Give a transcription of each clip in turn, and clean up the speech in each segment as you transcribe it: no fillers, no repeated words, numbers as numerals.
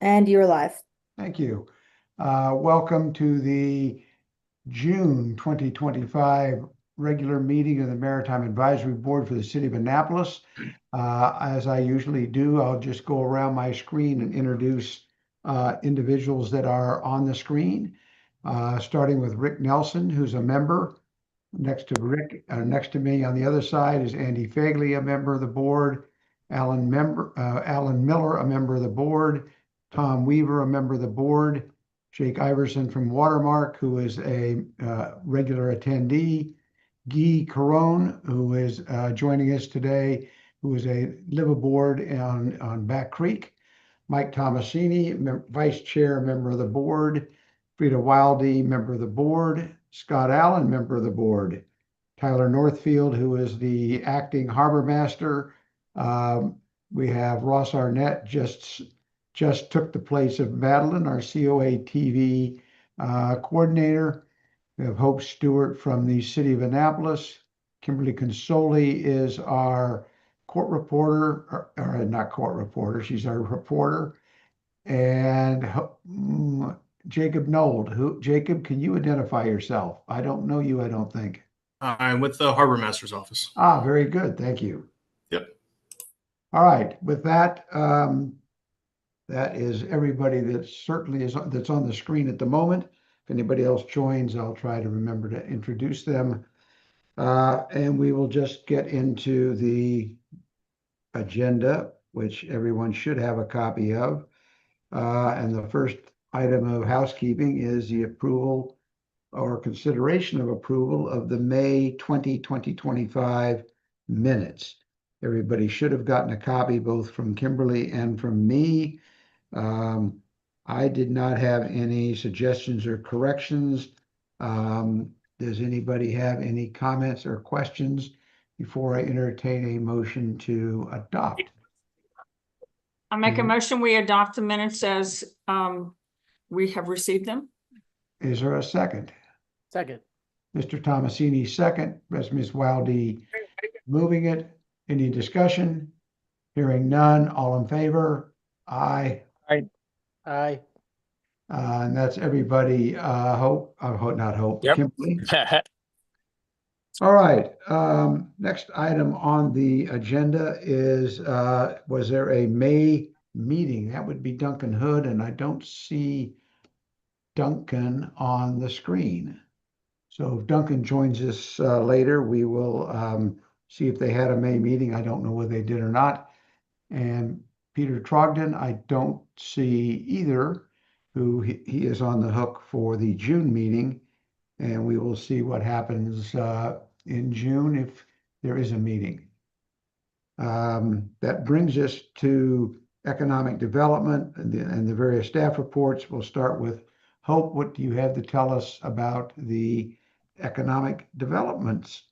And you're live. Thank you. Welcome to the June 2025 regular meeting of the Maritime Advisory Board for the City of Annapolis. As I usually do, I'll just go around my screen and introduce individuals that are on the screen, starting with Rick Nelson, who's a member. Next to Rick, next to me on the other side is Andy Fagley, a member of the board. Alan Miller, a member of the board. Tom Weaver, a member of the board. Jake Iverson from Watermark, who is a regular attendee. Guy Caron, who is joining us today, who is a liveaboard on Back Creek. Mike Tomasini, vice chair, member of the board. Frida Wildy, member of the board. Scott Allen, member of the board. Tyler Northfield, who is the acting harbor master. We have Ross Arnett, just took the place of Madeline, our COA TV coordinator. We have Hope Stewart from the City of Annapolis. Kimberly Consoli is our court reporter, or not court reporter, she's our reporter. And Jacob Nold. Jacob, can you identify yourself? I don't know you, I don't think. I'm with the Harbor Master's office. Very good. Thank you. Yep. All right. With that, that is everybody that certainly is that's on the screen at the moment. If anybody else joins, I'll try to remember to introduce them. And we will just get into the agenda, which everyone should have a copy of. And the first item of housekeeping is the approval or consideration of approval of the May 2025 minutes. Everybody should have gotten a copy both from Kimberly and from me. I did not have any suggestions or corrections. Does anybody have any comments or questions before I entertain a motion to adopt? I make a motion, we adopt the minutes as we have received them. Is there a second? Second. Mr. Tomasini, second. Ms. Wildy moving it. Any discussion? Hearing none. All in favor? Aye. Aye. And that's everybody. Hope, not Hope. Yep. Kimberly. All right. Next item on the agenda is, was there a May meeting? That would be Duncan Hood, and I don't see Duncan on the screen. So if Duncan joins us later, we will see if they had a May meeting. I don't know whether they did or not. And Peter Trogdon, I don't see either, who he is on the hook for the June meeting. And we will see what happens in June if there is a meeting. That brings us to economic development and the various staff reports. We'll start with Hope. What do you have to tell us about the economic developments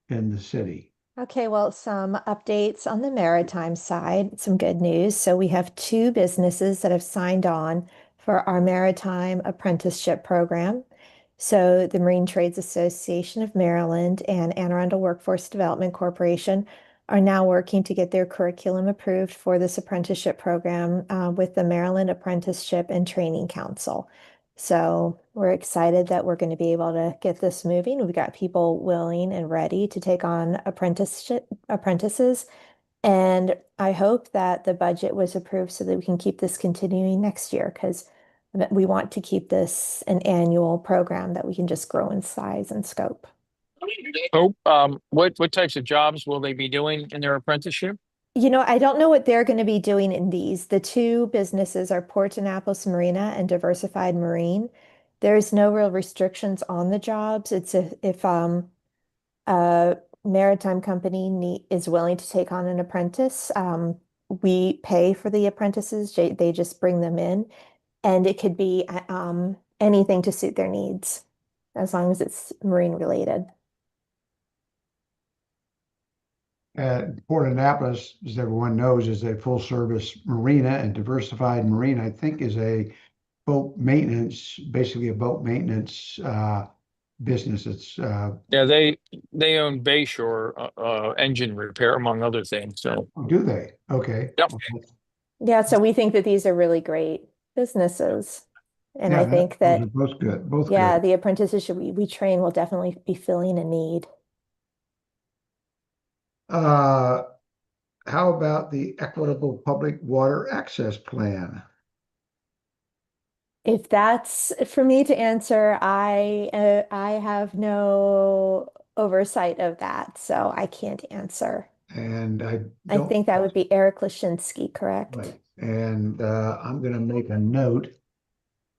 in the city? Okay, well, some updates on the maritime side, some good news. So we have 2 businesses that have signed on for our maritime apprenticeship program. So the Marine Trades Association of Maryland and Anne Arundel Workforce Development Corporation are now working to get their curriculum approved for this apprenticeship program with the Maryland Apprenticeship and Training Council. So we're excited that we're going to be able to get this moving. We've got people willing and ready to take on apprentices. And I hope that the budget was approved so that we can keep this continuing next year, because we want to keep this an annual program that we can just grow in size and scope. Hope, what types of jobs will they be doing in their apprenticeship? You know, I don't know what they're going to be doing in these. The 2 businesses are Port Annapolis Marina and Diversified Marine. There's no real restrictions on the jobs. It's if a maritime company is willing to take on an apprentice, we pay for the apprentices. They just bring them in, and it could be anything to suit their needs, as long as it's marine related. Port Annapolis, as everyone knows, is a full-service marina, and Diversified Marine, I think, is a boat maintenance, basically a boat maintenance business. It's Yeah, they own Bayshore engine repair, among other things. So do they? Okay. Yep. Yeah, so we think that these are really great businesses. And Yeah, I think those that, are both good, both yeah, good. the apprentices we train will definitely be filling a need. Uh, how about the Equitable Public Water Access Plan? If that's for me to answer, I have no oversight of that, so I can't answer. And I I don't, think that would be Eric Lashinsky, correct? right. And I'm gonna make a note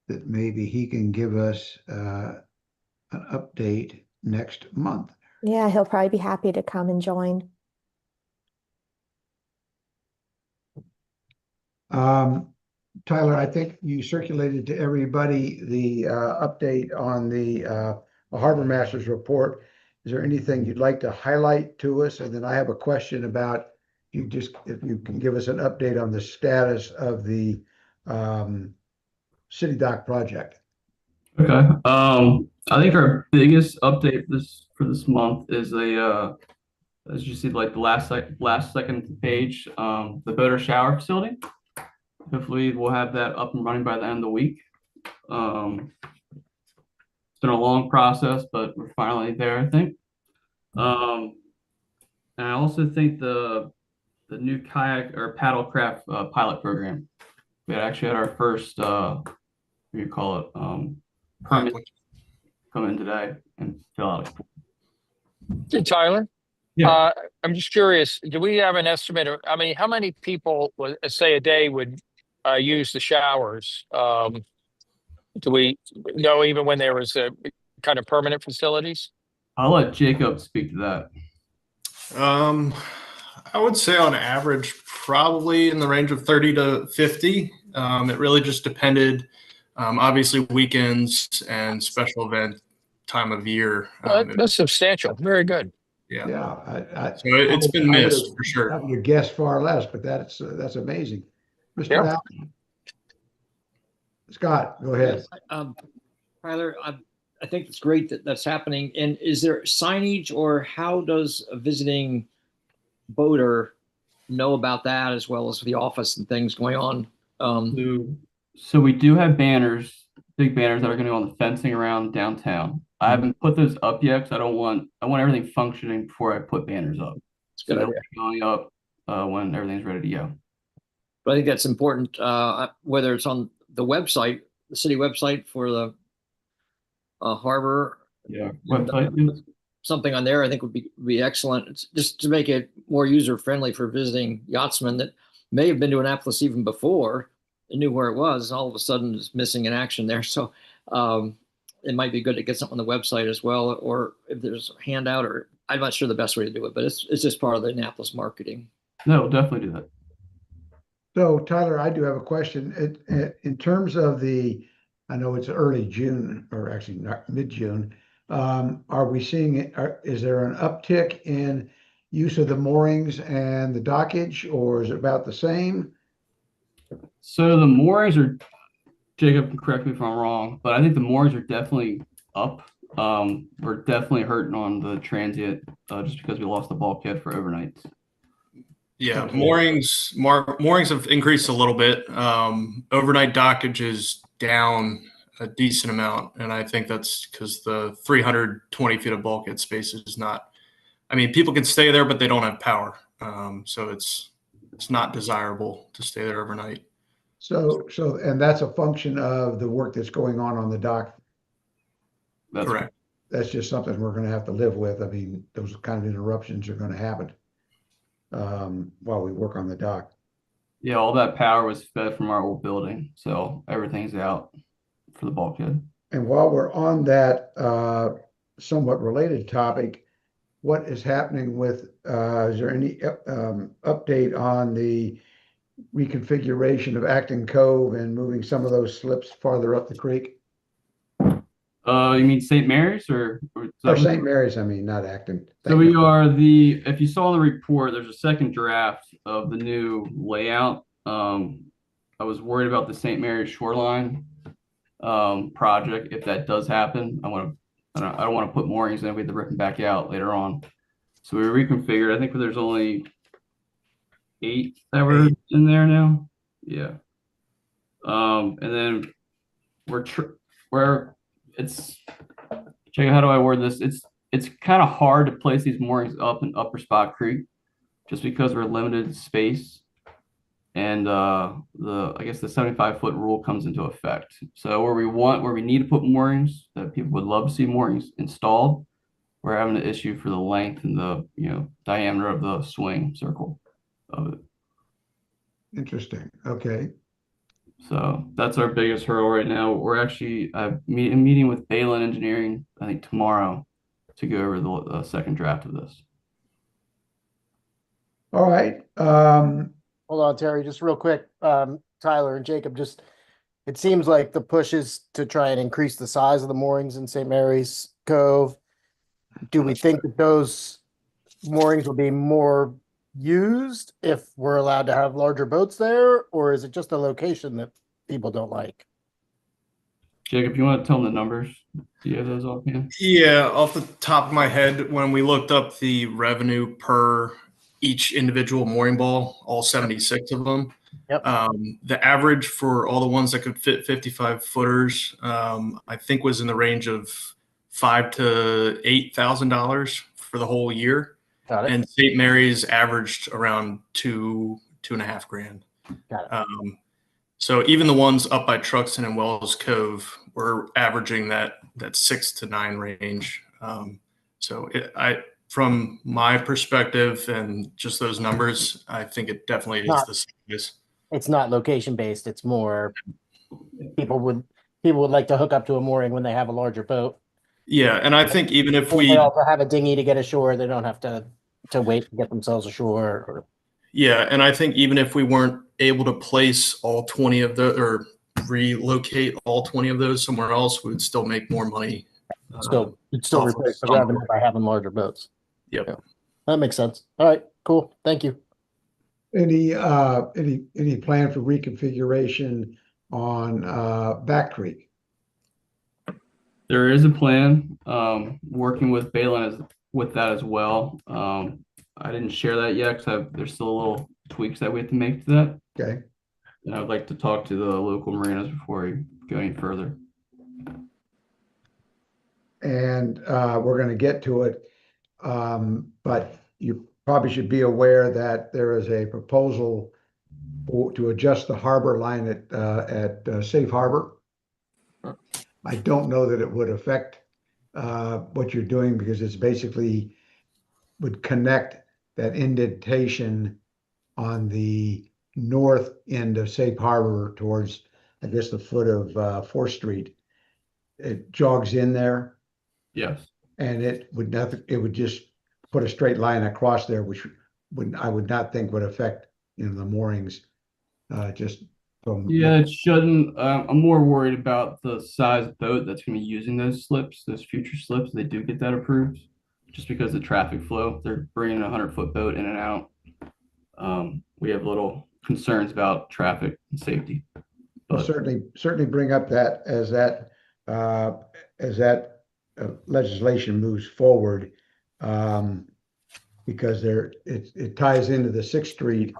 that maybe he can give us an update next month. Yeah, he'll probably be happy to come and join. Tyler, I think you circulated to everybody the update on the Harbor Masters report. Is there anything you'd like to highlight to us? And then I have a question about if you can give us an update on the status of the City Dock project. Okay. I think our biggest update for this month is as you see, like the last second page, the boater shower facility. Hopefully, we'll have that up and running by the end of the week. It's been a long process, but we're finally there, I think. And I also think the new kayak or paddlecraft pilot program. We actually had our first what do you call it permit come in today and fill out. Hey, Tyler. Yeah. I'm just curious, do we have an estimate of, I mean, how many people, say a day would use the showers? Do we know even when there was kind of permanent facilities? I'll let Jacob speak to that. I would say on average, probably in the range of 30 to 50. It really just depended, obviously weekends and special event time of year. That's substantial. Very good. Yeah. Yeah, So it's been I missed would- for sure. I would guess far less, but that's amazing. Mr. Yeah. Allen. Scott, go ahead. Tyler, I think it's great that that's happening. And is there signage, or how does a visiting boater know about that, as well as the office and things going on? So we do have banners, big banners that are going to go on the fencing around downtown. I haven't put those up yet because I want everything functioning before I put banners up. It's a good So they'll idea. be going up when everything's ready to go. But I think that's important, whether it's on the website, the city website for the harbor. Yeah, and, website. something on there, I think would be excellent. It's just to make it more user friendly for visiting yachtsmen that may have been to Annapolis even before and knew where it was, and all of a sudden is missing in action there. So it might be good to get something on the website as well, or if there's a handout, or I'm not sure the best way to do it, but it's just part of the Annapolis marketing. No, we'll definitely do that. So Tyler, I do have a question. In terms of I know it's early June, or actually not mid-June. Are we seeing it? Is there an uptick in use of the moorings and the dockage, or is it about the same? So the moorings are, Jacob can correct me if I'm wrong, but I think the moorings are definitely up. We're definitely hurting on the transient just because we lost the bulkhead for overnights. Yeah, moorings have increased a little bit. Overnight dockage is down a decent amount, and I think that's because the 320 feet of bulkhead space is not. I mean, people can stay there, but they don't have power, so it's not desirable to stay there overnight. And that's a function of the work that's going on the dock. That's Correct. That's just something we're going to have to live with. I mean, those kind of interruptions are going to happen while we work on the dock. Yeah, all that power was fed from our old building, so everything's out for the bulkhead. And while we're on that somewhat related topic, what is happening with, is there any update on the reconfiguration of Acton Cove and moving some of those slips farther up the creek? You mean St. Mary's or Or St. Mary's, I mean, not Acton. So we are if you saw the report, there's a second draft of the new layout. I was worried about the St. Mary's shoreline project. If that does happen, I don't want to put moorings in. We have to rip them back out later on. So we reconfigured. I think there's only 8 that were in there now. Yeah. And then we're it's check out how do I word this? It's kind of hard to place these moorings up in Upper Spot Creek just because we're limited space. And I guess the 75-foot rule comes into effect. So where we need to put moorings that people would love to see moorings installed, we're having an issue for the length and the diameter of the swing circle of it. Interesting. Okay. So that's our biggest hurdle right now. We're actually meeting with Balin Engineering, I think tomorrow, to go over the second draft of this. All right. Hold on, Terry, just real quick. Tyler and Jacob, just it seems like the push is to try and increase the size of the moorings in St. Mary's Cove. Do we think that those moorings will be more used if we're allowed to have larger boats there, or is it just a location that people don't like? Jacob, you want to tell them the numbers? Do you have those offhand? Yeah, off the top of my head, when we looked up the revenue per each individual mooring ball, all 76 of them, Yep. the average for all the ones that could fit 55 footers, I think was in the range of $5,000 to $8,000 for the whole year. Got it. And St. Mary's averaged around $2.5 grand. Got it. So even the ones up by Truxton and Wells Cove were averaging that 6 to 9 range. From my perspective and just those numbers, I think it definitely is the size. It's not location based. It's more people would like to hook up to a mooring when they have a larger boat. Yeah, and I think even if they also have a dinghy to get ashore, they don't have to wait to get themselves ashore. Or yeah, and I think even if we weren't able to place all 20 of those or relocate all 20 of those somewhere else, we would still make more money. You'd still replace the revenue by having larger boats. Yep. Yeah. That makes sense. All right, cool. Thank you. Any plan for reconfiguration on Back Creek? There is a plan. Working with Balin with that as well. I didn't share that yet because there's still little tweaks that we have to make to that. Okay. And I would like to talk to the local marinas before we go any further. And we're going to get to it. But you probably should be aware that there is a proposal to adjust the harbor line at Safe Harbor. I don't know that it would affect what you're doing because it's basically would connect that indentation on the north end of Safe Harbor towards, I guess, the foot of 4th Street. It jogs in there. Yes. And it would just put a straight line across there, which I would not think would affect, the moorings, just from. Yeah, it shouldn't. I'm more worried about the size boat that's going to be using those slips, those future slips. They do get that approved just because of traffic flow. They're bringing a 100-foot boat in and out. We have little concerns about traffic and safety. But certainly bring up that as that legislation moves forward, because it ties into the 6th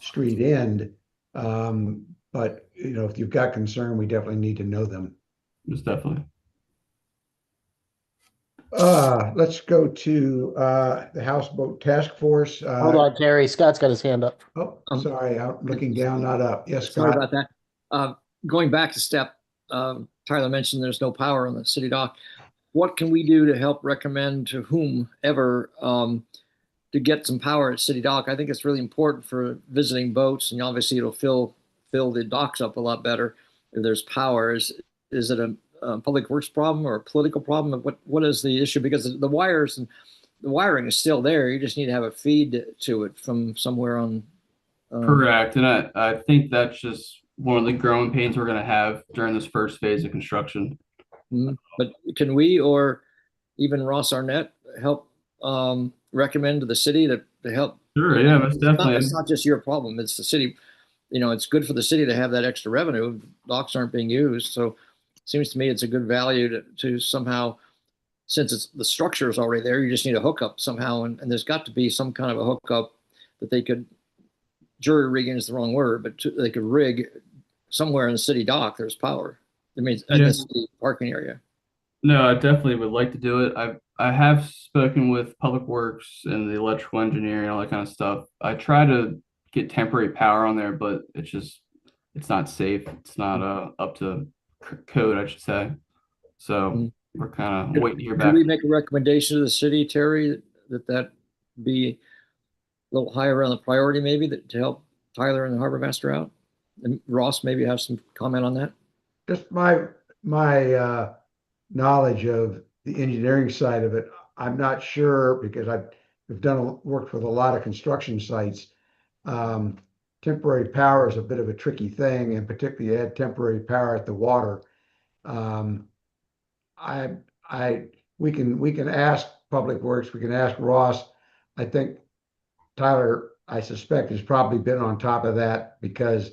Street end. But if you've got concern, we definitely need to know them. Yes, definitely. Let's go to the Houseboat Task Force. Hold on, Terry. Scott's got his hand up. Oh, sorry, I'm looking down, not up. Yes, Sorry Scott. about that. Going back a step, Tyler mentioned there's no power on the city dock. What can we do to help recommend to whomever to get some power at city dock? I think it's really important for visiting boats, and obviously it'll fill the docks up a lot better if there's power. Is it a public works problem or a political problem? What is the issue? Because the wires and the wiring is still there. You just need to have a feed to it from somewhere on. Correct, and I think that's just one of the growing pains we're going to have during this first phase of construction. But can we or even Ross Arnett help recommend to the city to help? Sure, yeah, most definitely. It's not just your problem. It's the city. It's good for the city to have that extra revenue. Docks aren't being used. So it seems to me it's a good value to somehow, since the structure is already there, you just need a hookup somehow. And there's got to be some kind of a hookup that they could, jury rigging is the wrong word, but they could rig somewhere in the city dock, there's power. I mean, in Yeah. the city parking area. No, I definitely would like to do it. I have spoken with Public Works and the electrical engineer and all that kind of stuff. I try to get temporary power on there, but it's not safe. It's not up to code, I should say. So we're kind of waiting to hear Could back. we make a recommendation to the city, Terry, that be a little higher on the priority, maybe, to help Tyler and the harbor master out? And Ross, maybe have some comment on that. Just my knowledge of the engineering side of it, I'm not sure because I've worked with a lot of construction sites. Temporary power is a bit of a tricky thing, and particularly add temporary power at the water. We can ask Public Works, we can ask Ross. I think Tyler, I suspect, has probably been on top of that because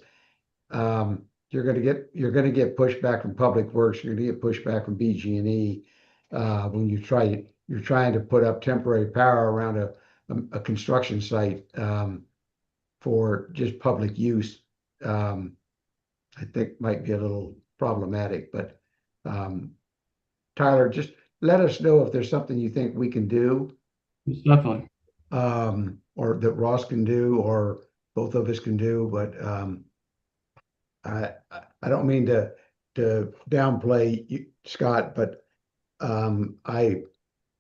you're going to get pushback from Public Works. You're going to get pushback from BG&E when you're trying to put up temporary power around a construction site for just public use. I think might be a little problematic, but Tyler, just let us know if there's something you think we can do, Definitely. or that Ross can do, or both of us can do. But I don't mean to downplay you, Scott, but I,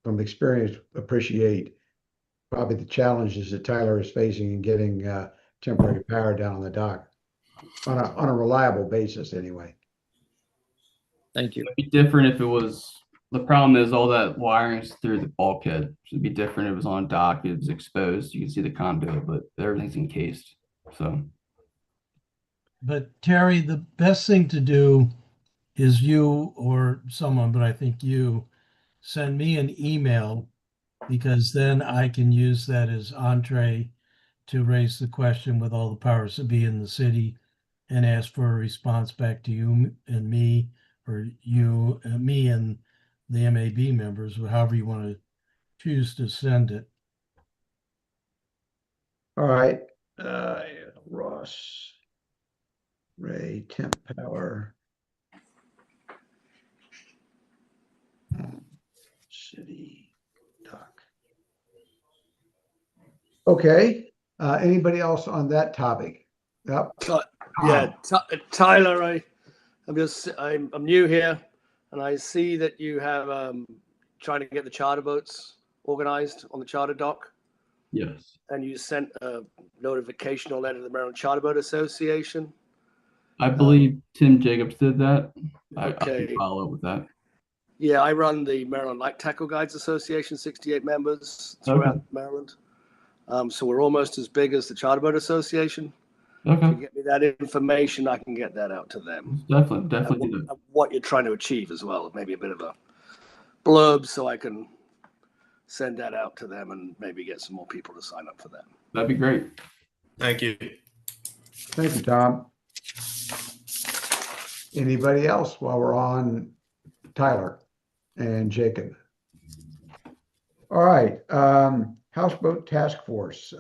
from experience, appreciate probably the challenges that Tyler is facing in getting temporary power down on the dock on a reliable basis, anyway. Thank you. It'd be different if it was. The problem is all that wiring's through the bulkhead. It'd be different if it was on dock. It was exposed. You can see the conduit, but everything's encased. So. But Terry, the best thing to do is you or someone, but I think you, send me an email, because then I can use that as entree to raise the question with all the powers that be in the city and ask for a response back to you and me, or you and me and the MAB members, or however you want to choose to send it. All right, Ross, Ray, temp power, city dock. Okay, anybody else on that topic? Yep. Yeah, Tyler, I'm new here, and I see that you have trying to get the charter boats organized on the charter dock, Yes. and you sent a notification or letter to the Maryland Charter Boat Association. I believe Tim Jacobs did that. I Okay. can follow up with that. Yeah, I run the Maryland Light Tackle Guides Association, 68 members throughout Maryland. So we're almost as big as the Charter Boat Association. If Okay. you get me that information, I can get that out to them. Definitely do that. What you're trying to achieve as well, maybe a bit of a blurb, so I can send that out to them and maybe get some more people to sign up for that. That'd be great. Thank you. Thank you, Tom. Anybody else while we're on Tyler and Jacob? All right, Houseboat Task Force.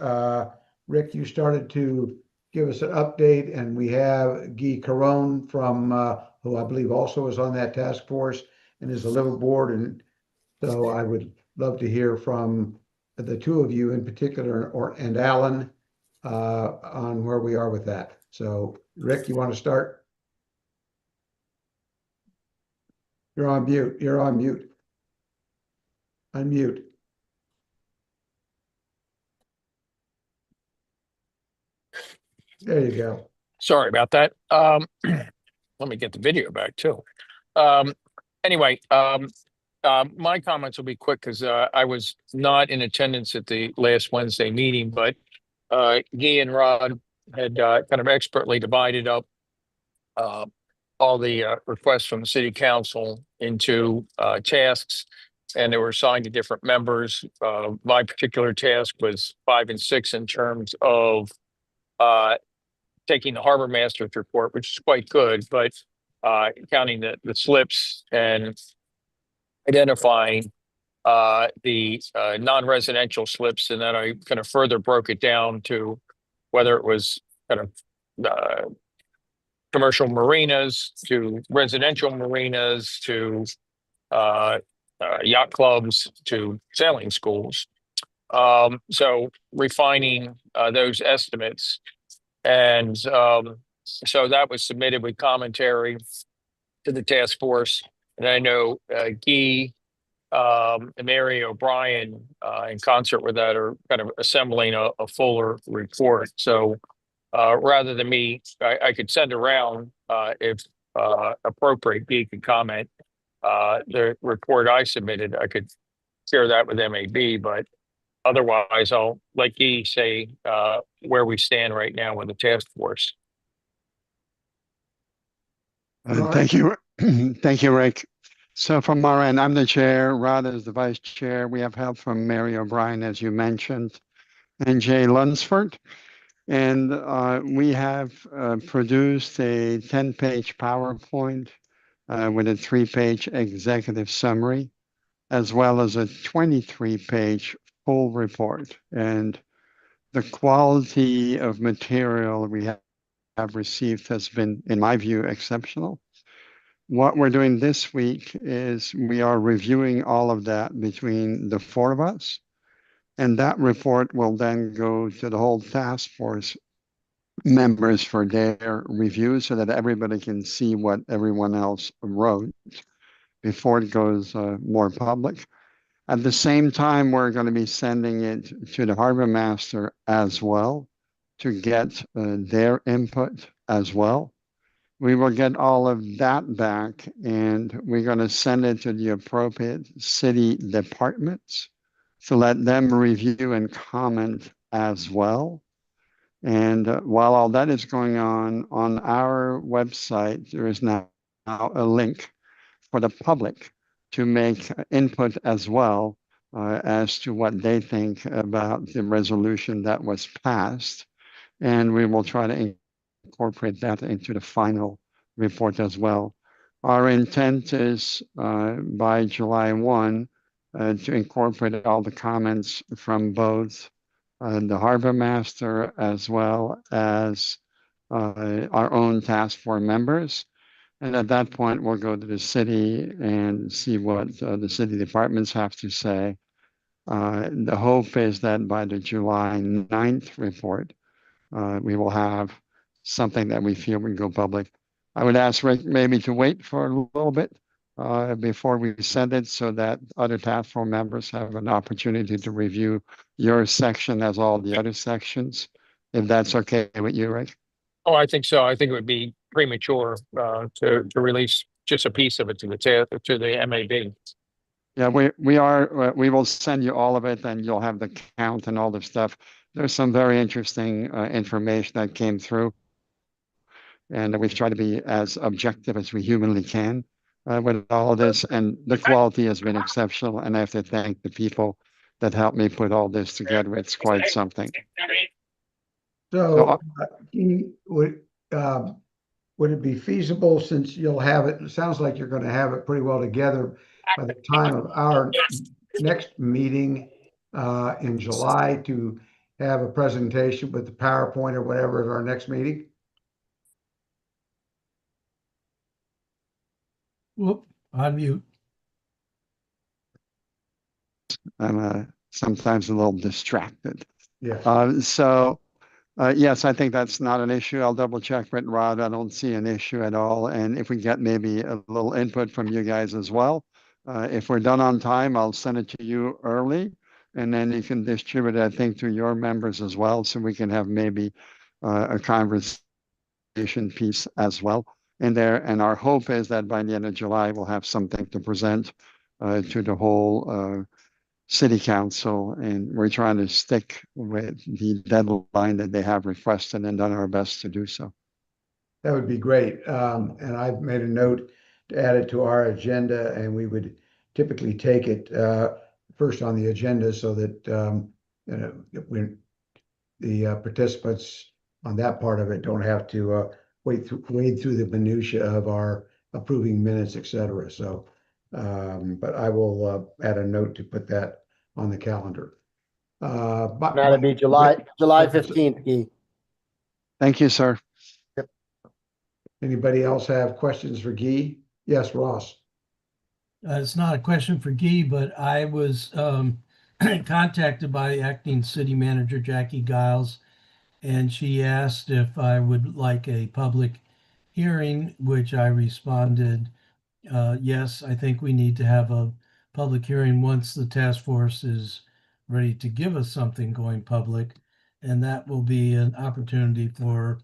Rick, you started to give us an update, and we have Guy Caron from who I believe also is on that task force and is a liveaboard. And so I would love to hear from the two of you in particular, and Alan, on where we are with that. So Rick, you want to start? You're on mute. You're on mute. Unmute. There you go. Sorry about that. Let me get the video back too. Anyway, my comments will be quick because I was not in attendance at the last Wednesday meeting, but Guy and Rod had kind of expertly divided up all the requests from the city council into tasks, and they were assigned to different members. My particular task was 5 and 6 in terms of taking the harbor master's report, which is quite good, but counting the slips and identifying the non-residential slips. And then I kind of further broke it down to whether it was kind of commercial marinas to residential marinas to yacht clubs to sailing schools. So refining those estimates. And so that was submitted with commentary to the task force. And I know Guy and Mary O'Brien, in concert with that, are kind of assembling a fuller report. So rather than me, I could send around if appropriate, Guy could comment. The report I submitted, I could share that with MAB, but otherwise, I'll let Guy say where we stand right now with the task force. Right. Thank you. Thank you, Rick. So from our end, I'm the chair, Rod is the vice chair. We have help from Mary O'Brien, as you mentioned, and Jay Lunsford. And we have produced a 10-page PowerPoint with a 3-page executive summary, as well as a 23-page full report. And the quality of material we have received has been, in my view, exceptional. What we're doing this week is we are reviewing all of that between the 4 of us, and that report will then go to the whole task force members for their review so that everybody can see what everyone else wrote before it goes more public. At the same time, we're going to be sending it to the harbor master as well to get their input as well. We will get all of that back, and we're going to send it to the appropriate city departments to let them review and comment as well. And while all that is going on our website, there is now a link for the public to make input as well as to what they think about the resolution that was passed. And we will try to incorporate that into the final report as well. Our intent is by July 1 to incorporate all the comments from both the harbor master as well as our own task force members. And at that point, we'll go to the city and see what the city departments have to say. The hope is that by the July 9th report, we will have something that we feel will go public. I would ask Rick maybe to wait for a little bit before we send it so that other task force members have an opportunity to review your section as all the other sections, if that's okay with you, Rick. Oh, I think so. I think it would be premature to release just a piece of it to the MAB. Yeah, we will send you all of it, and you'll have the count and all the stuff. There's some very interesting information that came through, and we've tried to be as objective as we humanly can with all of this, and the quality has been exceptional, and I have to thank the people that helped me put all this together. It's quite something. So would it be feasible, since you'll have it, it sounds like you're going to have it pretty well together by the time of our next meeting in July, to have a presentation with the PowerPoint or whatever at our next meeting? Whoop, on mute. I'm sometimes a little distracted. Yeah. Yes, I think that's not an issue. I'll double check with Rod. I don't see an issue at all. And if we get maybe a little input from you guys as well, if we're done on time, I'll send it to you early, and then you can distribute it, I think, to your members as well, so we can have maybe a conversation piece as well in there. And our hope is that by the end of July, we'll have something to present to the whole city council, and we're trying to stick with the deadline that they have requested and done our best to do so. That would be great. And I've made a note to add it to our agenda, and we would typically take it first on the agenda so that when the participants on that part of it don't have to wade through the minutia of our approving minutes, et cetera. So, but I will add a note to put that on the calendar. That'd be July 15th, Guy. Thank you, sir. Anybody else have questions for Guy? Yes, Ross. It's not a question for Guy, but I was contacted by acting city manager Jackie Giles, and she asked if I would like a public hearing, which I responded, yes, I think we need to have a public hearing once the task force is ready to give us something going public. And that will be an opportunity for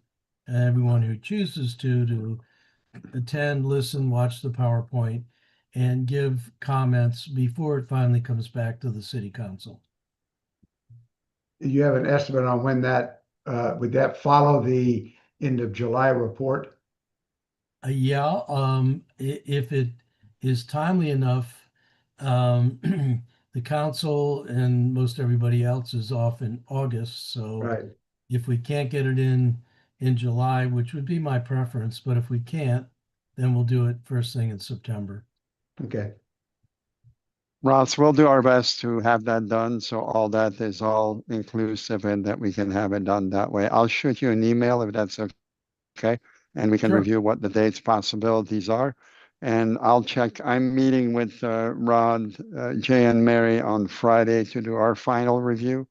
everyone who chooses to attend, listen, watch the PowerPoint, and give comments before it finally comes back to the city council. Do you have an estimate on when that, would that follow the end of July report? Yeah, if it is timely enough, the council and most everybody else is off in August. So Right, if we can't get it in July, which would be my preference, but if we can't, then we'll do it first thing in September. okay. Ross, we'll do our best to have that done, so all that is all inclusive and that we can have it done that way. I'll shoot you an email if that's okay, and we can Sure. review what the dates possibilities are. And I'll check. I'm meeting with Rod, Jay, and Mary on Friday to do our final review,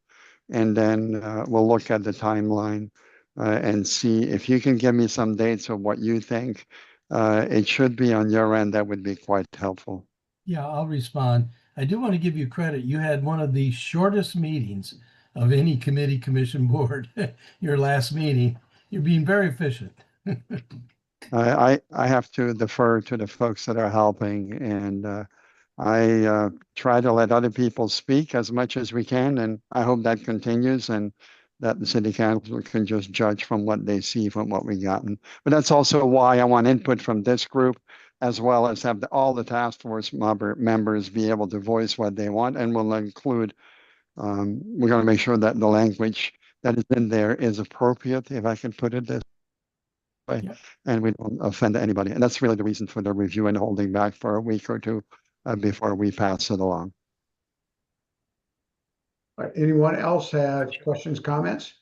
and then we'll look at the timeline and see if you can give me some dates of what you think. It should be on your end. That would be quite helpful. Yeah, I'll respond. I do want to give you credit. You had one of the shortest meetings of any committee, commission, board, your last meeting. You're being very efficient. I have to defer to the folks that are helping, and I try to let other people speak as much as we can, and I hope that continues and that the city council can just judge from what they see from what we've gotten. But that's also why I want input from this group, as well as have all the task force members be able to voice what they want, and we'll include, we're going to make sure that the language that is in there is appropriate, if I can put it this way, Yeah. and we don't offend anybody. And that's really the reason for the review and holding back for a week or two before we pass it along. All right, anyone else have questions, comments?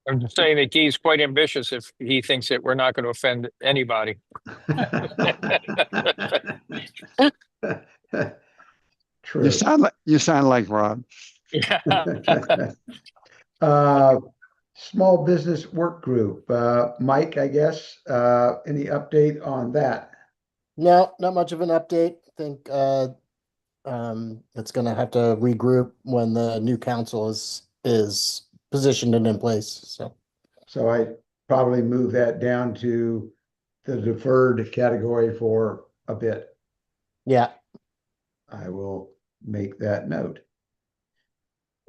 I'm just saying that Guy's quite ambitious if he thinks that we're not going to offend anybody. You True. sound like Rob. Small business work group, Mike, I guess, any update on that? No, not much of an update. I think it's gonna have to regroup when the new council is positioned and in place. So I probably move that down to the deferred category for a bit. Yeah. I will make that note.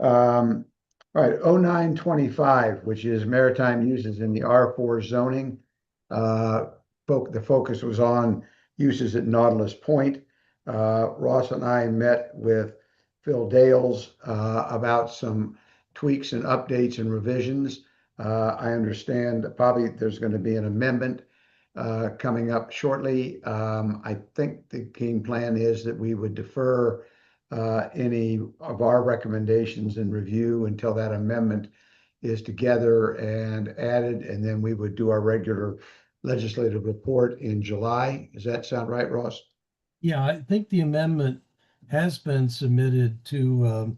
All right, 0925, which is maritime uses in the R4 zoning. The focus was on uses at Nautilus Point. Ross and I met with Phil Dales about some tweaks and updates and revisions. I understand that probably there's going to be an amendment coming up shortly. I think the game plan is that we would defer any of our recommendations and review until that amendment is together and added, and then we would do our regular legislative report in July. Does that sound right, Ross? Yeah, I think the amendment has been submitted to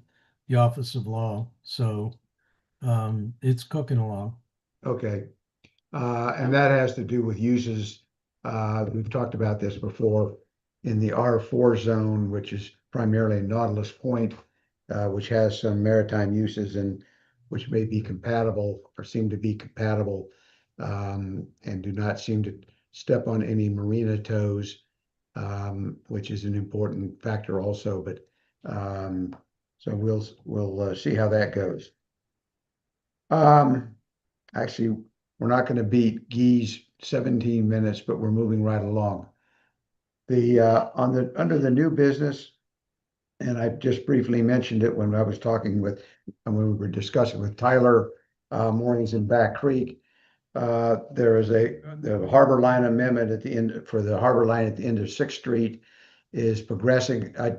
the Office of Law, so it's cooking along. Okay. And that has to do with uses. We've talked about this before in the R4 zone, which is primarily Nautilus Point, which has some maritime uses and which may be compatible or seem to be compatible, and do not seem to step on any marina toes, which is an important factor also. But so we'll see how that goes. Actually, we're not going to beat Guy's 17 minutes, but we're moving right along. Under the new business, and I just briefly mentioned it when I was talking with, and when we were discussing with Tyler Mornings in Back Creek. There is the harbor line amendment at the end for the harbor line at the end of 6th Street is progressing. I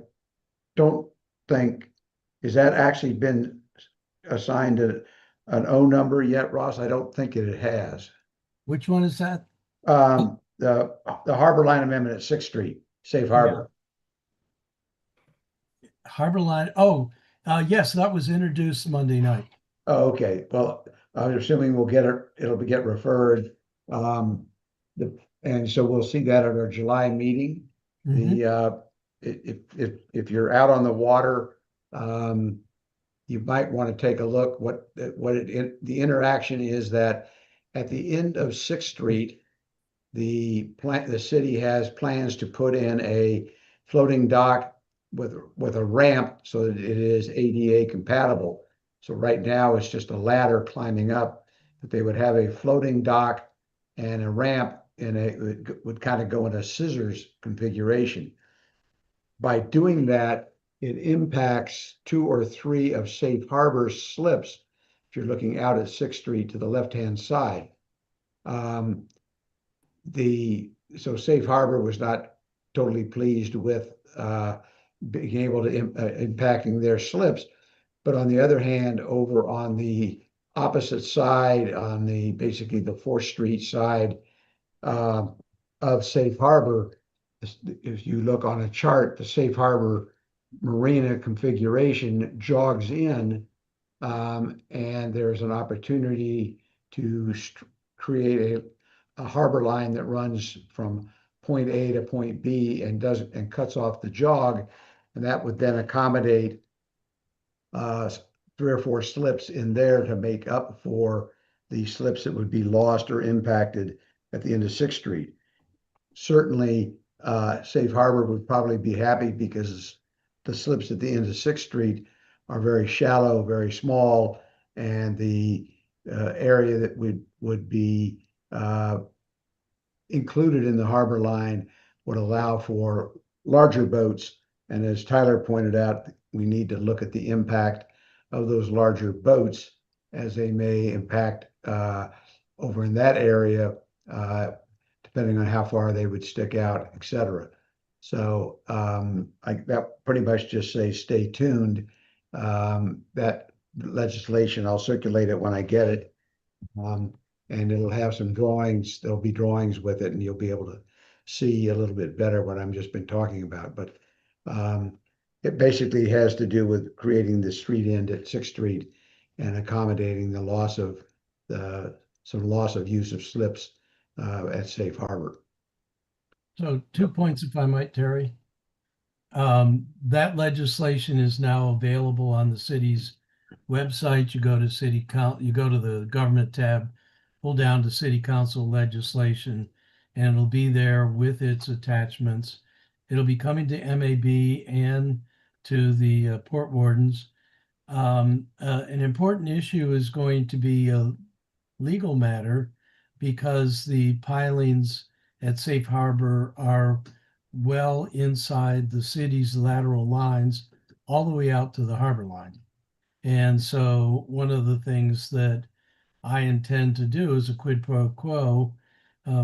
don't think, has that actually been assigned an O number yet, Ross? I don't think it has. Which one is that? The Harbor Line Amendment at Sixth Street, Safe Harbor. Harbor Line. Oh, yes, that was introduced Monday night. Oh, okay. Well, I'm assuming we'll get it, it'll get referred. And so we'll see that at our July meeting. If you're out on the water, you might want to take a look the interaction is that at the end of Sixth Street, the city has plans to put in a floating dock with a ramp so that it is ADA compatible. So right now it's just a ladder climbing up, but they would have a floating dock and a ramp would kind of go in a scissors configuration. By doing that, it impacts 2 or 3 of Safe Harbor slips. If you're looking out at Sixth Street to the left-hand side. So Safe Harbor was not totally pleased with being able to impacting their slips. But on the other hand, over on the opposite side, on basically the 4th Street side of Safe Harbor, if you look on a chart, the Safe Harbor marina configuration jogs in, and there's an opportunity to create a harbor line that runs from point A to point B and cuts off the jog, and that would then accommodate 3 or 4 slips in there to make up for the slips that would be lost or impacted at the end of Sixth Street. Certainly, Safe Harbor would probably be happy because the slips at the end of Sixth Street are very shallow, very small, and the area that would be included in the harbor line would allow for larger boats. And as Tyler pointed out, we need to look at the impact of those larger boats as they may impact over in that area, depending on how far they would stick out, et cetera. So that pretty much just say stay tuned. That legislation, I'll circulate it when I get it. And it'll have some drawings. There'll be drawings with it, and you'll be able to see a little bit better what I've just been talking about. But it basically has to do with creating the street end at Sixth Street and accommodating the loss of use of slips at Safe Harbor. So 2 points, if I might, Terry. That legislation is now available on the city's website. You go to you go to the government tab, pull down to City Council legislation, and it'll be there with its attachments. It'll be coming to MAB and to the port wardens. An important issue is going to be a legal matter because the pilings at Safe Harbor are well inside the city's lateral lines all the way out to the harbor line. And so one of the things that I intend to do is a quid pro quo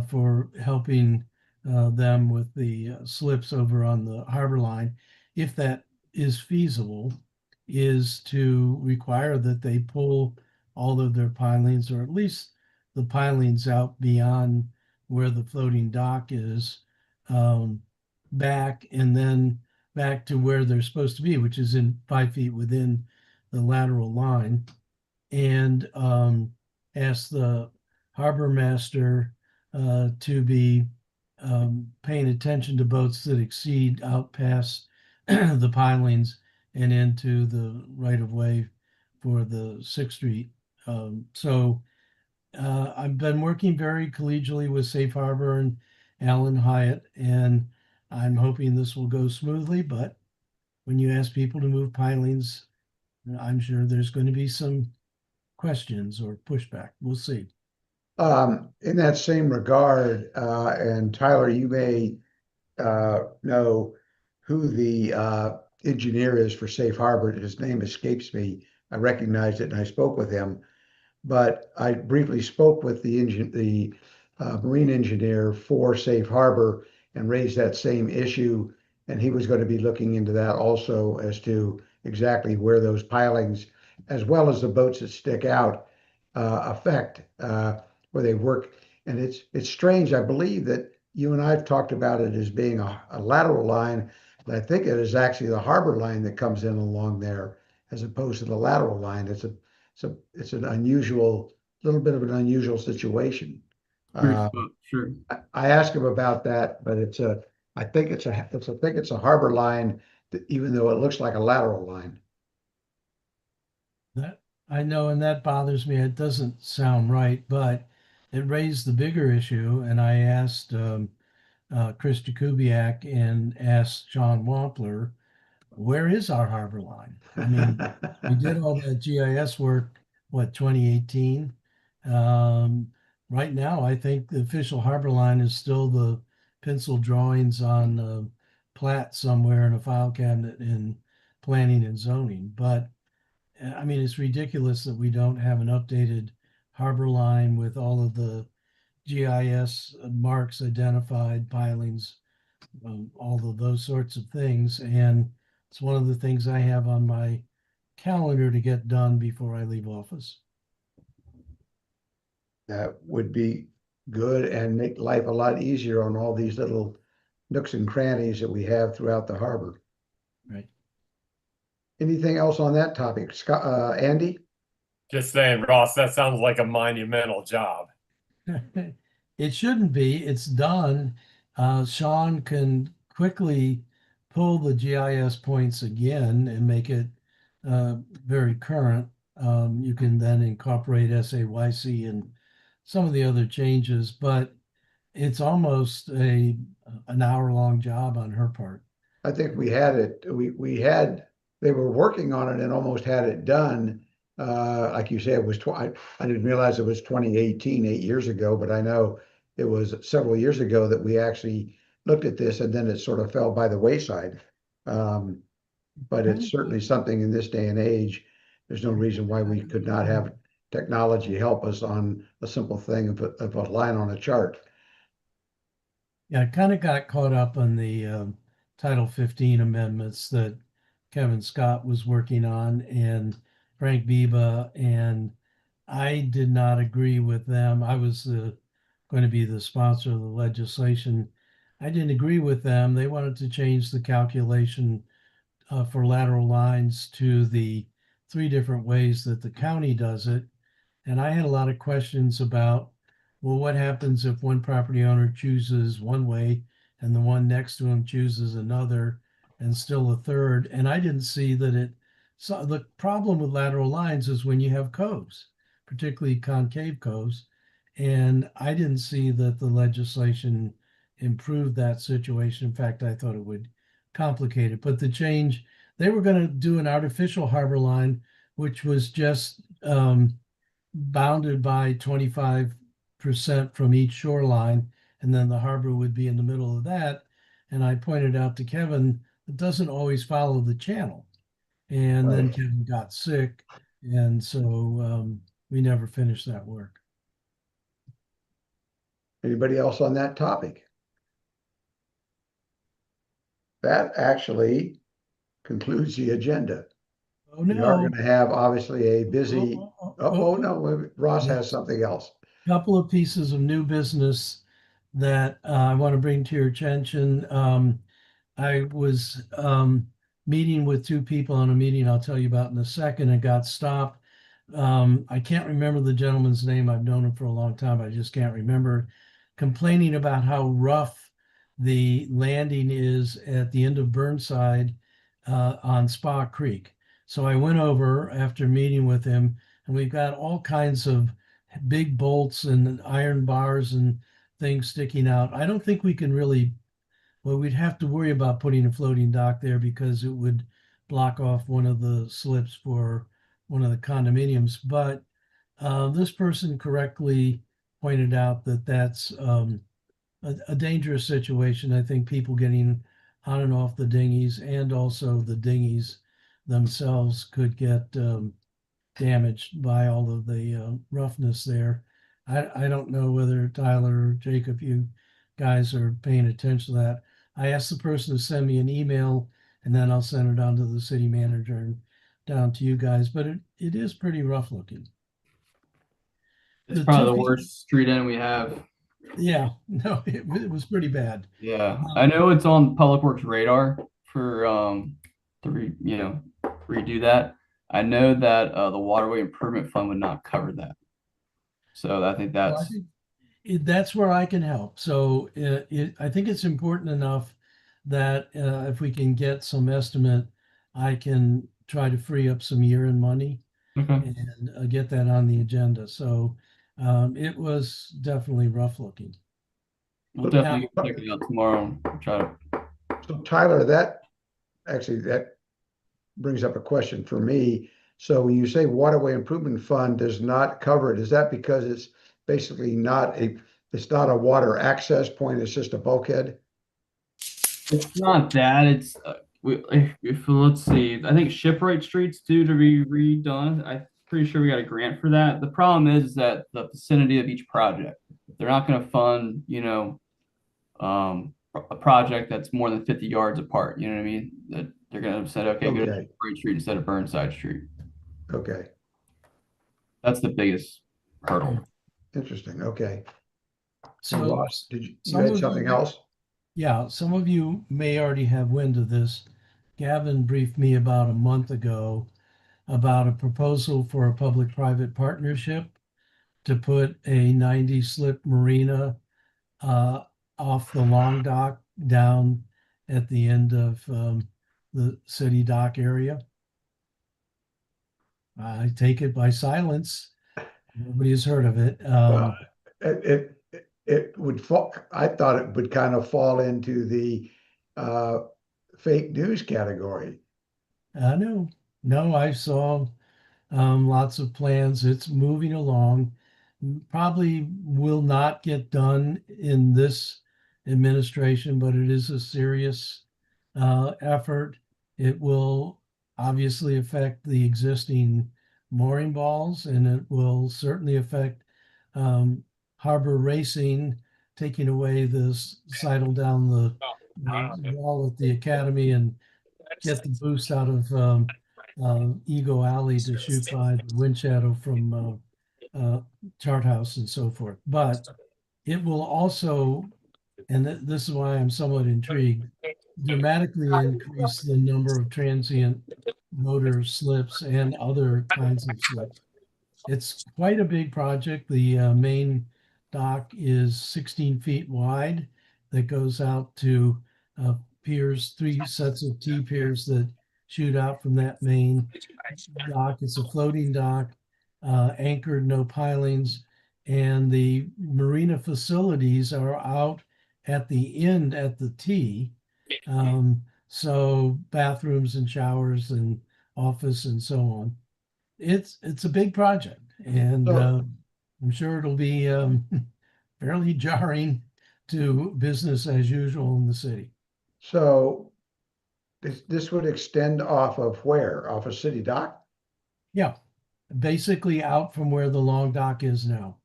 for helping them with the slips over on the harbor line, if that is feasible, is to require that they pull all of their pilings, or at least the pilings out beyond where the floating dock is, back and then back to where they're supposed to be, which is in 5 feet within the lateral line, and ask the harbor master to be paying attention to boats that exceed out past the pilings and into the right of way for the Sixth Street. So I've been working very collegially with Safe Harbor and Alan Hyatt, and I'm hoping this will go smoothly. But when you ask people to move pilings, I'm sure there's going to be some questions or pushback. We'll see. In that same regard, and Tyler, you may know who the engineer is for Safe Harbor. His name escapes me. I recognized it and I spoke with him, but I briefly spoke with the marine engineer for Safe Harbor and raised that same issue. And he was going to be looking into that also as to exactly where those pilings, as well as the boats that stick out, affect where they work. And it's strange. I believe that you and I have talked about it as being a lateral line, but I think it is actually the harbor line that comes in along there as opposed to the lateral line. It's an unusual, little bit of an unusual situation. Sure. I asked him about that, but I think it's a harbor line, even though it looks like a lateral line. That I know, and that bothers me. It doesn't sound right, but it raised the bigger issue. And I asked Chris Jakubiak and asked John Wampler, where is our harbor line? I mean, we did all that GIS work, what, 2018? Right now, I think the official harbor line is still the pencil drawings on plat somewhere in a file cabinet in planning and zoning. But I mean, it's ridiculous that we don't have an updated harbor line with all of the GIS marks identified, pilings, all of those sorts of things. And it's one of the things I have on my calendar to get done before I leave office. That would be good and make life a lot easier on all these little nooks and crannies that we have throughout the harbor. Right. Anything else on that topic? Scott, Andy? Just saying, Ross, that sounds like a monumental job. It shouldn't be. It's done. Sean can quickly pull the GIS points again and make it very current. You can then incorporate SAYC and some of the other changes, but it's almost an hour-long job on her part. I think we had it. They were working on it and almost had it done. Like you said, I didn't realize it was 2018, 8 years ago, but I know it was several years ago that we actually looked at this, and then it sort of fell by the wayside. But it's certainly something in this day and age. There's no reason why we could not have technology help us on a simple thing of a line on a chart. Yeah, I kind of got caught up on the Title 15 amendments that Kevin Scott was working on and Frank Biba, and I did not agree with them. I was going to be the sponsor of the legislation. I didn't agree with them. They wanted to change the calculation for lateral lines to the 3 different ways that the county does it. And I had a lot of questions about, well, what happens if one property owner chooses one way and the one next to him chooses another and still a third? And I didn't see that so the problem with lateral lines is when you have coves, particularly concave coves. And I didn't see that the legislation improved that situation. In fact, I thought it would complicate it. But the change, they were going to do an artificial harbor line, which was just bounded by 25% from each shoreline, and then the harbor would be in the middle of that. And I pointed out to Kevin, it doesn't always follow the channel. And then Kevin got sick, and so we never finished that work. Anybody else on that topic? That actually concludes the agenda. Oh, We are going no. to have obviously a busy, Oh, no, Ross yes. has something else. Couple of pieces of new business that I want to bring to your attention. I was meeting with 2 people on a meeting I'll tell you about in a second and got stopped. I can't remember the gentleman's name. I've known him for a long time. I just can't remember. Complaining about how rough the landing is at the end of Burnside on Spa Creek. So I went over after meeting with him, and we've got all kinds of big bolts and iron bars and things sticking out. I don't think we can really, well, we'd have to worry about putting a floating dock there because it would block off one of the slips for one of the condominiums. But this person correctly pointed out that that's a dangerous situation. I think people getting on and off the dinghies and also the dinghies themselves could get damaged by all of the roughness there. I don't know whether Tyler or Jacob, you guys are paying attention to that. I asked the person to send me an email, and then I'll send it on to the city manager and down to you guys, but it is pretty rough looking. It's the probably the 2 feet, worst street end we have. yeah, no, it was pretty bad. Yeah, I know it's on Public Works radar for to redo that. I know that the Waterway Improvement Fund would not cover that. So I think Well, I that's think that's where I can help. So I think it's important enough that if we can get some estimate, I can try to free up some year-end money okay. and get that on the agenda. So it was definitely rough looking. We'll Now, definitely check it out tomorrow and try to. So Tyler, that brings up a question for me. So when you say Waterway Improvement Fund does not cover it, is that because it's basically it's not a water access point, it's just a bulkhead? It's not that. It's if let's see. I think Shipwright Street's due to be redone. I'm pretty sure we got a grant for that. The problem is that the vicinity of each project. They're not going to fund, a project that's more than 50 yards apart. You know what I mean? That they're going to say, okay, go to Okay, Shipwright Street instead of Burnside Street. okay, That's the biggest hurdle. interesting, okay. And so Ross, you some had of something you, else? yeah, some of you may already have wind of this. Gavin briefed me about a month ago about a proposal for a public-private partnership to put a 90 slip marina off the long dock down at the end of the city dock area. I take it by silence. Nobody has heard of it. Well, it would fall, I thought it would kind of fall into the fake news category. No, I saw lots of plans. It's moving along. Probably will not get done in this administration, but it is a serious effort. It will obviously affect the existing mooring balls, and it will certainly affect harbor racing, taking away this sidle down the wall at the academy and get the boost out of Eagle Alley to shoot by the wind shadow from Chart House and so forth. But it will also, and this is why I'm somewhat intrigued, dramatically increase the number of transient motor slips and other kinds of slips. It's quite a big project. The main dock is 16 feet wide that goes out to piers, 3 sets of T piers that shoot out from that main dock. It's a floating dock, anchored, no pilings, and the marina facilities are out at the end at the T. So bathrooms and showers and office and so on. It's a big project, and I'm sure it'll be fairly jarring to business as usual in the city. So this would extend off of where? Off of City Dock? Yeah, basically out from where the long dock is now.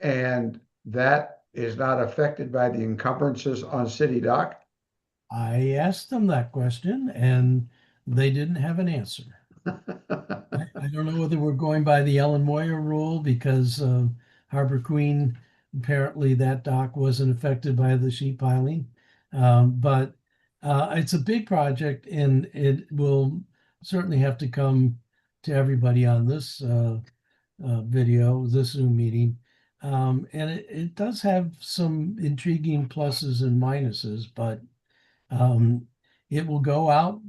And that is not affected by the encumbrances on City Dock? I asked them that question, and they didn't have an answer. I don't know whether we're going by the Ellen Moyer rule because Harbor Queen, apparently that dock wasn't affected by the sheet piling. But it's a big project, and it will certainly have to come to everybody on this video, this Zoom meeting. And it does have some intriguing pluses and minuses, but it will go out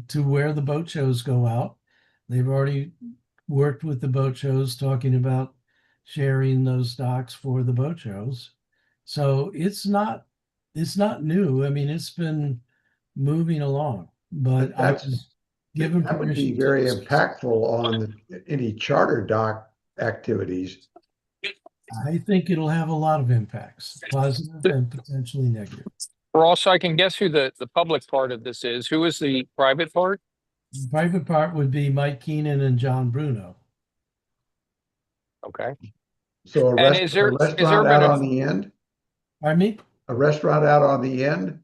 to where the boat shows go out. They've already worked with the boat shows talking about sharing those docks for the boat shows. So it's not new. I mean, it's been moving along, but I was given That would be permission very to. impactful on any charter dock activities. I think it'll have a lot of impacts, positive and potentially negative. Ross, I can guess who the public part of this is. Who is the private part? The private part would be Mike Keenan and John Bruno. Okay. So And a is there restaurant been out a, on the end? Pardon me? A restaurant out on the end?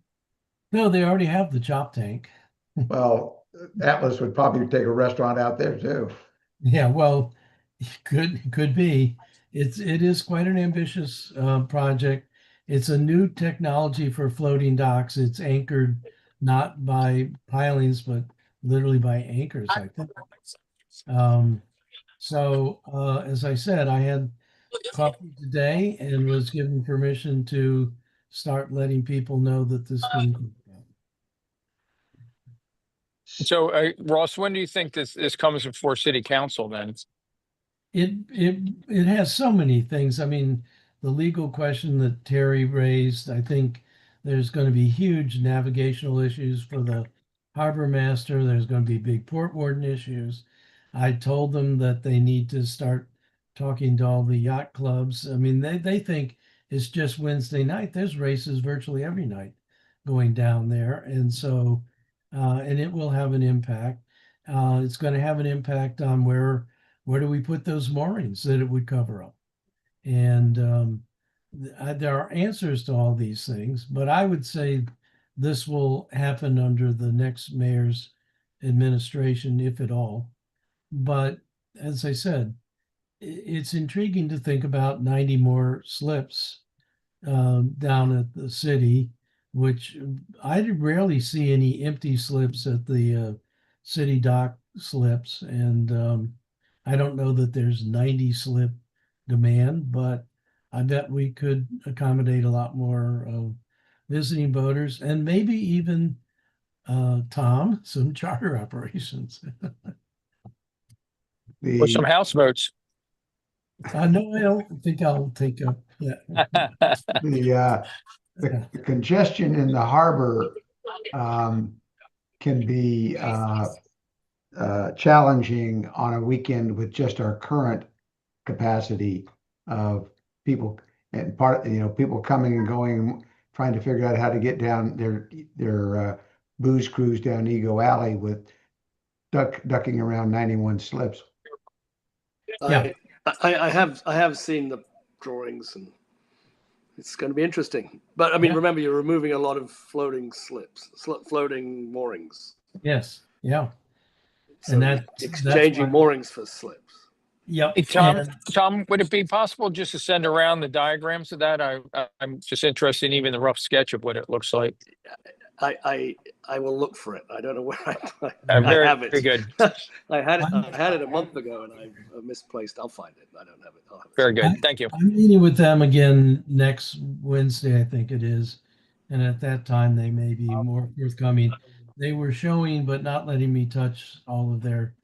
No, they already have the chop tank. Well, Atlas would probably take a restaurant out there too. Yeah, well, Could be. It is quite an ambitious project. It's a new technology for floating docks. It's anchored not by pilings, but literally by anchors, I think. As I said, I had coffee today and was given permission to start letting people know that this being. So, Ross, when do you think this comes before city council then? It has so many things. I mean, the legal question that Terry raised, I think there's going to be huge navigational issues for the harbor master. There's going to be big port warden issues. I told them that they need to start talking to all the yacht clubs. I mean, they think it's just Wednesday night. There's races virtually every night going down there. And so, and it will have an impact. It's going to have an impact on where do we put those moorings that it would cover up? And there are answers to all these things, but I would say this will happen under the next mayor's administration, if at all. But as I said, it's intriguing to think about 90 more slips down at the city, which I rarely see any empty slips at the city dock slips. And I don't know that there's 90 slip demand, but I bet we could accommodate a lot more visiting boaters and maybe even, Tom, some charter operations. Or some The, houseboats? No, I don't think I'll take up that. the congestion in the harbor can be challenging on a weekend with just our current capacity of people and people coming and going, trying to figure out how to get down their booze cruise down Ego Alley with ducking around 91 slips. Yeah. I have seen the drawings, and it's going to be interesting. But I mean, Yeah. remember, you're removing a lot of floating slips, floating moorings. Yes. Yeah. So And that's exchanging why- moorings for slips. Yep. Hey, Tom, And Tom, would it be possible just to send around the diagrams of that? I'm just interested in even the rough sketch of what it looks like. I will look for it. I don't know where I Very, have it. very good. I had it a month ago and I misplaced. I'll find it. I don't have it. I'll have it. Very good. Thank you. I'm meeting with them again next Wednesday, I think it is. And at that time, they may be more forthcoming. They were showing, but not letting me touch all of their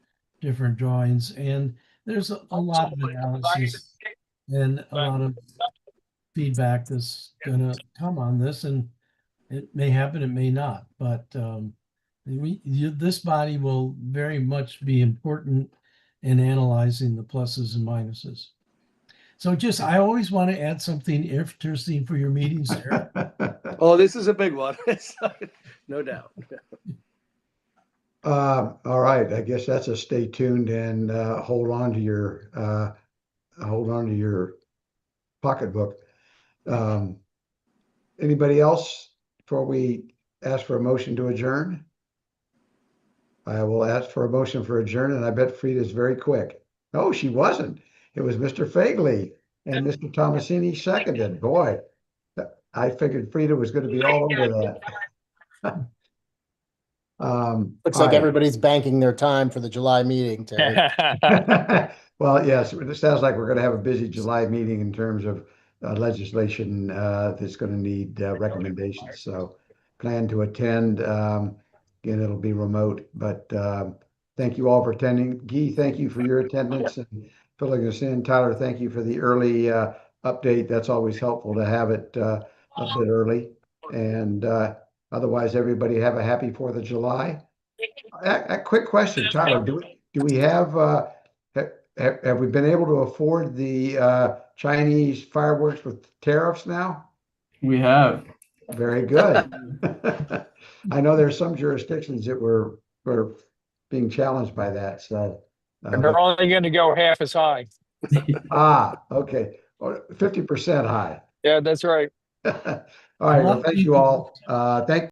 different drawings. And there's a lot of analysis and a lot of feedback that's going to come on this. And it may happen, it may not. But this body will very much be important in analyzing the pluses and minuses. So I always want to add something interesting for your meetings there. Oh, this is a big one. No doubt. All right, I guess that's a stay tuned and hold on to your pocketbook. Anybody else before we ask for a motion to adjourn? I will ask for a motion for adjourn, and I bet Frida's very quick. Oh, she wasn't. It was Mr. Fagley and Mr. Tomasini seconded. Boy, I figured Frida was going to be all over that. Looks like everybody's banking their time for the July meeting, Terry. Well, yes, it sounds like we're going to have a busy July meeting in terms of legislation that's going to need recommendations. So plan to attend. Again, it'll be remote, but thank you all for attending. Guy, thank you for your attendance and filling us in. Tyler, thank you for the early update. That's always helpful to have it a bit early. And otherwise, everybody have a happy 4th of July. A quick question, Tyler, do we have we been able to afford the Chinese fireworks with tariffs now? We have. Very good. I know there's some jurisdictions that were being challenged by that. So They're only going to go half as high. Okay. 50% high. Yeah, that's right. All right. Well, thank you all. Thank